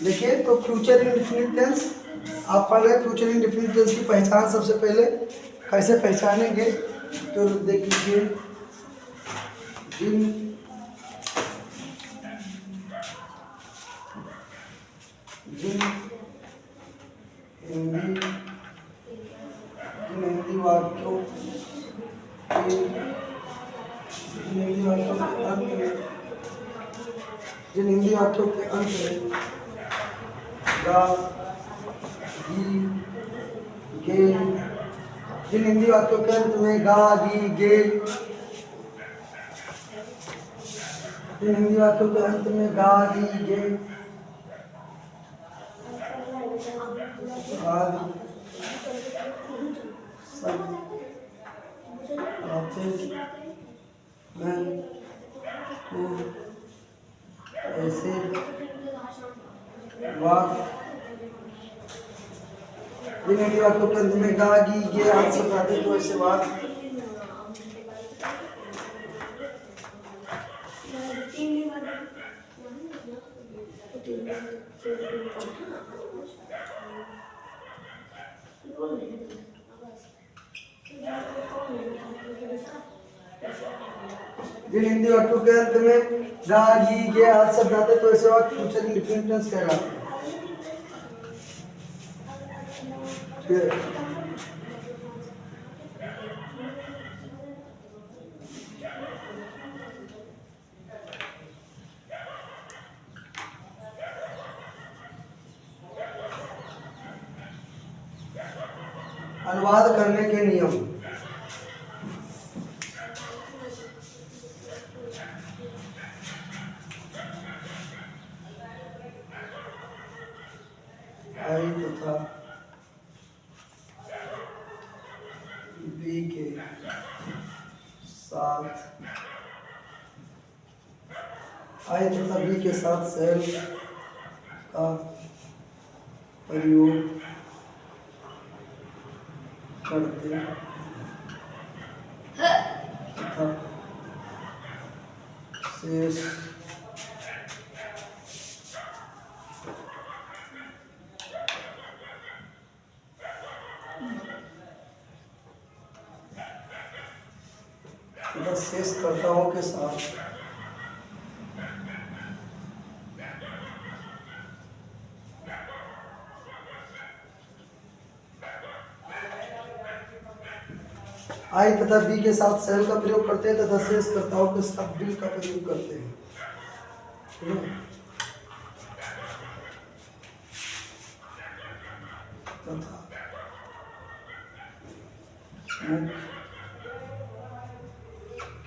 देखिए तो future indefinite tense आप पढ़ रहे हैं। फ्यूचर इंडेफिनिट टेंस की पहचान सबसे पहले कैसे पहचानेंगे, तो देख लीजिए जिन जिन हिंदी वाक्यों के अंत में जिन हिंदी वाक्यों के अंत में गा गी गे जिन हिंदी वाक्यों के अंत में गा गी गे जिन हिंदी वाक्यों के अंत में गा गी गे आदि सब आते हैं तो ऐसे वाक्य जिन हिंदी वाक्यों के अंत में गा गी गे आदि सब आते हैं तो ऐसे वाक्य जिन हिंदी वाक्यों के अंत में गा गी गे आदि शब्द आते तो ऐसे वाक्य फ्यूचर इंडेफिनिट टेंस कहलाते हैं। अनुवाद करने के नियम। आई तथा बी के साथ आई तथा बी के साथ सेल का प्रयोग करते तथा शेष शेषकर्ताओं के साथ आई तथा बी के साथ सेल का प्रयोग करते हैं तथा शेषकर्ताओं के साथ बिल का प्रयोग करते हैं। तथा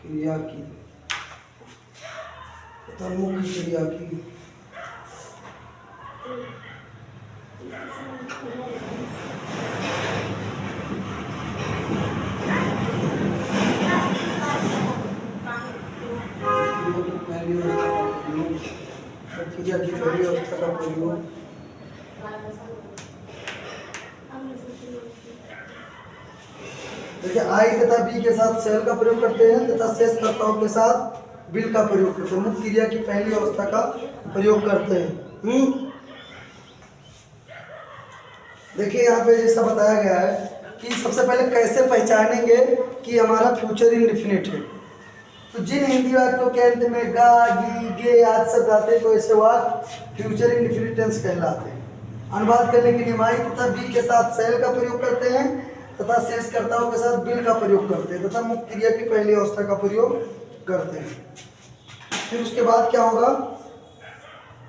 क्रिया की तथा मुख्य क्रिया की क्रिया की पहली अवस्था का प्रयोग देखिए आई तथा बी के साथ सेल का प्रयोग करते हैं तथा शेषकर्ताओं के साथ बिल का प्रयोग करते हैं। मुख्य क्रिया की पहली अवस्था का प्रयोग करते हैं। देखिए यहाँ पे जैसा बताया गया है कि सबसे पहले कैसे पहचानेंगे कि हमारा फ्यूचर इंडेफिनिट है। तो जिन हिंदी वाक्यों के अंत में गा गी गे आदि शब्द आते हैं तो ऐसे वाक्य फ्यूचर इंडेफिनिट टेंस कहलाते हैं। अनुवाद करने के लिए आई तथा बी के साथ सेल का प्रयोग करते हैं तथा शेषकर्ताओं के साथ बिल का प्रयोग करते हैं तथा मुख्य क्रिया की पहली अवस्था का प्रयोग करते हैं। फिर उसके बाद क्या होगा,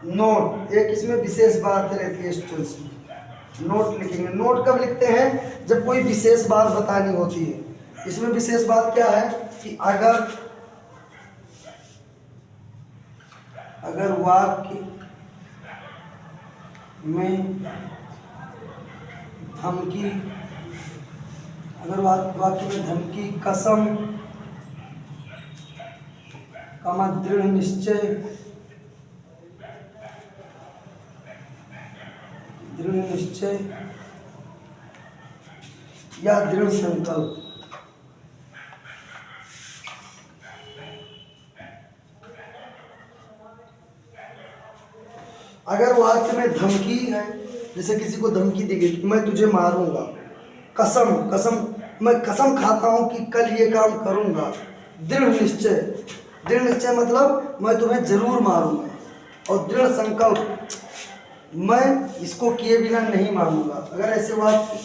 नोट। एक इसमें विशेष बात रहती है, इस टेंस में नोट लिखेंगे। नोट कब लिखते हैं, जब कोई विशेष बात बतानी होती है। इसमें विशेष बात क्या है कि अगर वाक्य में धमकी, अगर वाक्य में धमकी, कसम, दृढ़ निश्चय, या दृढ़ संकल्प अगर वाक्य में धमकी है, जैसे किसी को धमकी दी गई कि मैं तुझे मारूंगा, कसम कसम, मैं कसम खाता हूं कि कल ये काम करूंगा, दृढ़ निश्चय, दृढ़ निश्चय मतलब मैं तुम्हें जरूर मारूंगा, और दृढ़ संकल्प, मैं इसको किए बिना नहीं मानूंगा। अगर ऐसे वाक्य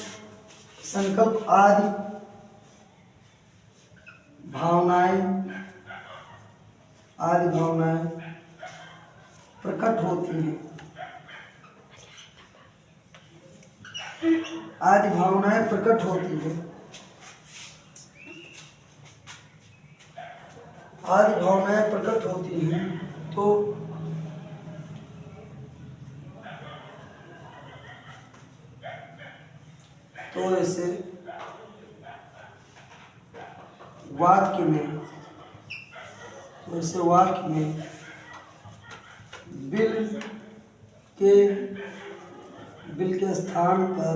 संकल्प आदि भावनाएं प्रकट होती हैं, आदि भावनाएं प्रकट होती हैं, आदि भावनाएं प्रकट होती हैं, तो ऐसे वाक्य में बिल के स्थान पर,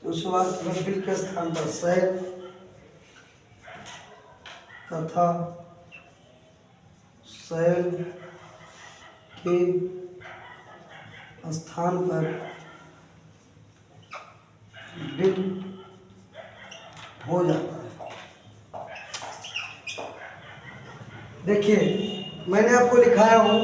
तो उस वाक्य में बिल के स्थान पर शैल तथा शैल के स्थान पर बिल हो जाता है। देखिए मैंने आपको लिखाया हूँ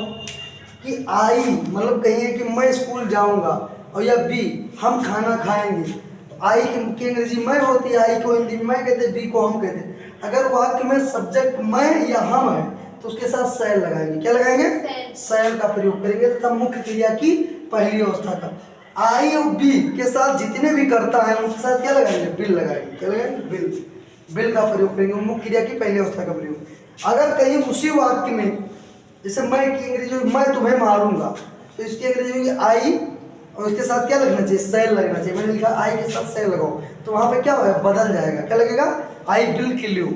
कि आई मतलब कहिए कि मैं स्कूल जाऊंगा, और या बी हम खाना खाएंगे, तो आई की अंग्रेजी मैं होती है, आई को हिंदी में मैं कहते, बी को हम कहते। अगर वाक्य में सब्जेक्ट मैं या हम है तो उसके साथ शैल लगाएंगे। क्या लगाएंगे? शैल का प्रयोग करेंगे तथा मुख्य क्रिया की पहली अवस्था का। आई और बी के साथ जितने भी करता है उनके साथ क्या लगाएंगे? बिल लगाएंगे। क्या लगाएंगे? बिल। बिल का प्रयोग करेंगे, मुख्य क्रिया की पहली अवस्था का प्रयोग। अगर कहीं उसी वाक्य में जैसे मैं की अंग्रेजी में मैं तुम्हें मारूंगा, तो इसकी अंग्रेजी में आई और इसके साथ क्या लगना चाहिए? शैल लगना चाहिए। मैंने लिखा आई के साथ शैल लगाओ, तो वहां पे क्या होगा? बदल जाएगा। क्या लगेगा? I will kill you.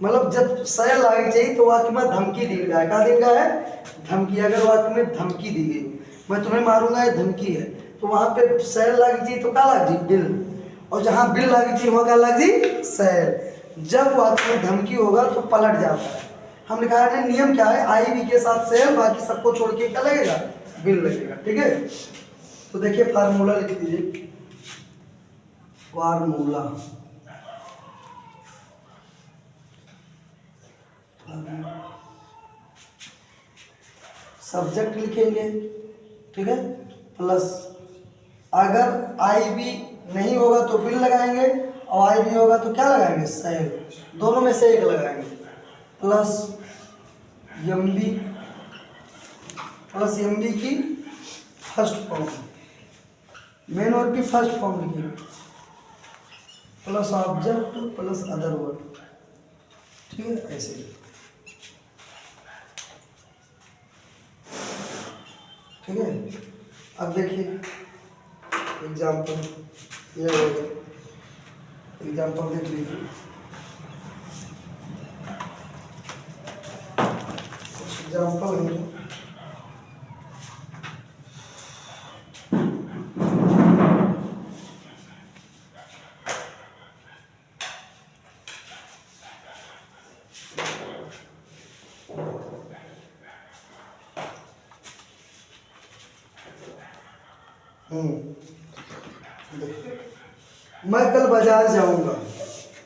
मतलब जब शैल लगनी चाहिए तो वाक्य में धमकी दी गई है। क्या दी गई है? धमकी। अगर वाक्य में धमकी दी गई, मैं तुम्हें मारूंगा, ये धमकी है, तो वहां पे शैल लगनी चाहिए, तो क्या लग जी? बिल। और जहां बिल लगनी चाहिए वहां क्या लग जी? शैल। जब वाक्य में धमकी होगा तो पलट जाता है। हम लिखा है नियम क्या है? आई बी के साथ शैल, बाकी सबको छोड़ के क्या लगेगा? बिल लगेगा। ठीक है, तो देखिए फार्मूला लिख दीजिए। फार्मूला सब्जेक्ट लिखेंगे, ठीक है, प्लस अगर आई बी नहीं होगा तो बिल लगाएंगे, और आई बी होगा तो क्या लगाएंगे? शैल। दोनों में से एक लगाएंगे, प्लस एम बी की फर्स्ट फॉर्म, मेन वर्ड की फर्स्ट फॉर्म लिखेंगे, plus object plus other word. ठीक है, ऐसे ही। ठीक है, अब देखिए एग्जाम्पल, ये हो गया एग्जाम्पल, देख लीजिए। कुछ एग्जाम्पल है। मैं कल बाजार जाऊंगा।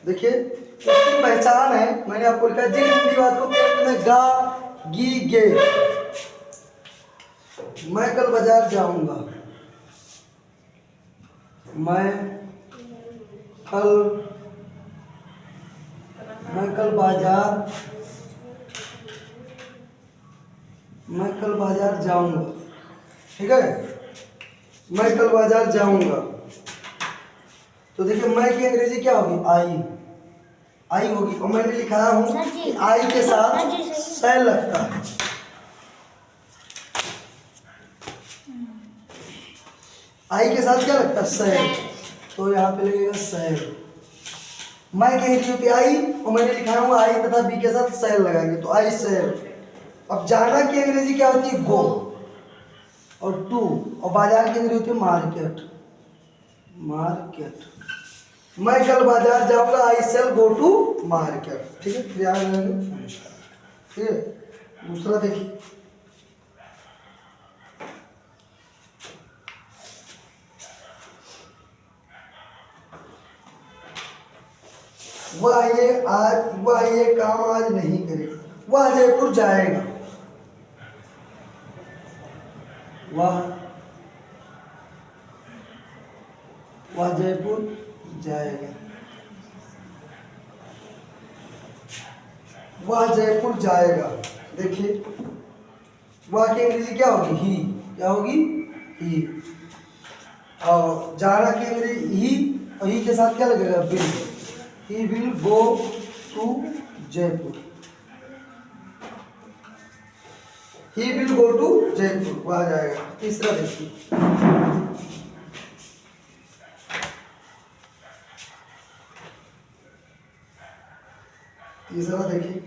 देखिए इसकी पहचान है, मैंने आपको लिखा जिन हिंदी वाक्यों के अंत में गा गी गे। मैं कल बाजार जाऊंगा, मैं कल बाजार जाऊंगा। ठीक है, मैं कल बाजार जाऊंगा, तो देखिए मैं की अंग्रेजी क्या होगी? आई होगी। और मैंने लिखा हूं कि आई के साथ शैल लगता है। आई के साथ क्या लगता है? शैल। तो यहाँ पे लगेगा शैल। मैं की अंग्रेजी होती आई, और मैंने लिखा हूं आई तथा बी के साथ शैल लगाएंगे, तो आई शैल। अब जाना की अंग्रेजी क्या होती है? गो और टू, और बाजार की अंग्रेजी होती है मार्केट। मैं कल बाजार जाऊंगा, आई शैल गो टू मार्केट। ठीक है, ठीक है। दूसरा देखिए, वह ये काम आज नहीं करेगा। वह जयपुर जाएगा। वह जयपुर जाएगा। वह जयपुर जाएगा। देखिए वह की अंग्रेजी क्या होगी? ही। क्या होगी? ही। और जाना की अंग्रेजी ही, और ही के साथ क्या लगेगा? Will. He will go to Jaipur. He will go to Jaipur, वह जाएगा। तीसरा देखिए, तीसरा देखिए,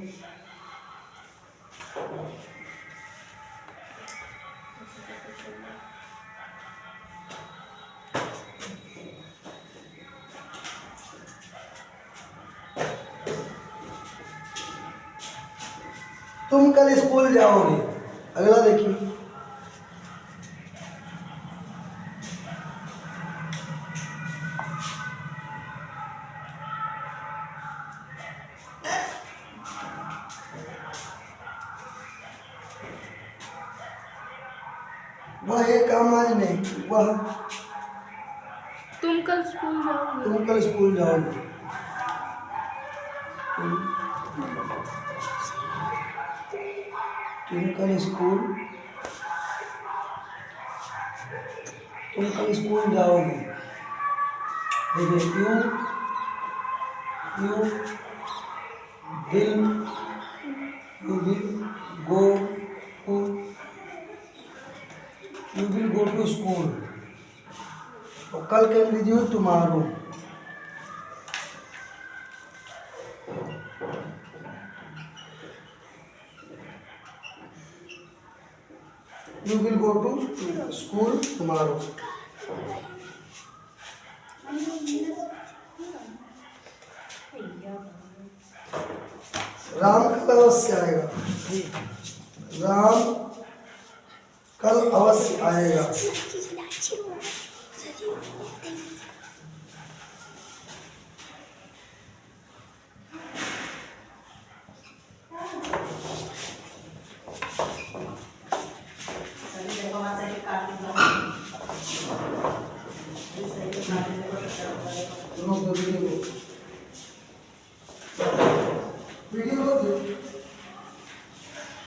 तुम कल स्कूल जाओगे। अगला देखिए, वह ये काम आज नहीं। वह तुम कल स्कूल जाओगे। तुम कल स्कूल जाओगे। तुम कल स्कूल जाओगे। देखिए you will go to school. और कल के अंग्रेजी में tomorrow. You will go to school tomorrow. Ram कल अवश्य आएगा। राम कल अवश्य आएगा। दोनों